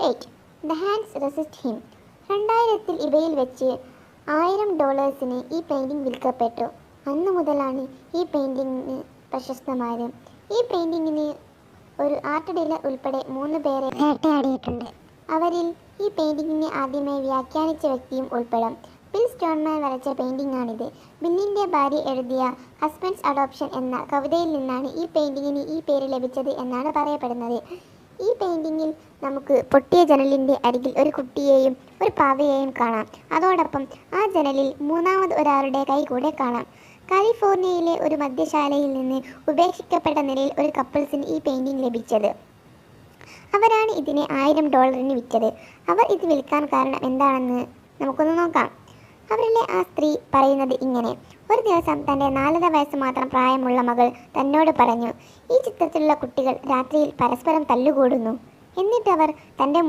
8. The hands resist him. 2000-ൽ ഇവയിൽ വെച്ച് $1000 ഈ പെയിൻറ്റിംഗ് വിൽക്കപ്പെട്ടു. അന്നു മുതലാണ് ഈ പെയിൻറ്റിങ്ങിന് പ്രശസ്തമായത്. ഈ പെയിൻറ്റിങ്ങിന് ഒരു ആർട്ട് ഡീലർ ഉൾപ്പെടെ 3 പേരെ വേട്ടയാടിയിട്ടുണ്ട്. അവരിൽ ഈ പെയിൻറ്റിങ്ങിനെ ആദ്യമായി വ്യാഖ്യാനിച്ച വ്യക്തിയും ഉൾപ്പെടും. ബിൽ സ്റ്റോൺമാൻ വരച്ച പെയിൻറ്റിങ്ങാണിത്. ബില്ലിൻ്റെ ഭാര്യ എഴുതിയ ഹസ്ബൻഡ്സ് അഡോപ്ഷൻ എന്ന കവിതയിൽ നിന്നാണ് ഈ പെയിൻറ്റിങ്ങിന് ഈ പേര് ലഭിച്ചത് എന്നാണ് പറയപ്പെടുന്നത്. ഈ പെയിൻറ്റിങ്ങിൽ നമുക്ക് പൊട്ടിയ ജനലിൻ്റെ അരികിൽ ഒരു കുട്ടിയെയും ഒരു പാവയെയും കാണാം. അതോടൊപ്പം ആ ജനലിൽ മൂന്നാമത് ഒരാളുടെ കൈ കൂടെ കാണാം. കാലിഫോർണിയയിലെ ഒരു മദ്യശാലയിൽ നിന്ന് ഉപേക്ഷിക്കപ്പെട്ട നിലയിൽ ഒരു കപ്പിൾസിന് ഈ പെയിൻറ്റിങ് ലഭിച്ചത്. അവരാണ് ഇതിനെ $1000 വിറ്റത്. അവർ ഇത് വിൽക്കാൻ കാരണം എന്താണെന്ന് നമുക്കൊന്ന് നോക്കാം. അവരിലെ ആ സ്ത്രീ പറയുന്നത് ഇങ്ങനെ: ഒരു ദിവസം തൻ്റെ 4 വയസ്സ് മാത്രം പ്രായമുള്ള മകൾ തന്നോട് പറഞ്ഞു, ഈ ചിത്രത്തിലുള്ള കുട്ടികൾ രാത്രിയിൽ പരസ്പരം തല്ലുകൂടുന്നു. എന്നിട്ട് അവർ തൻ്റെ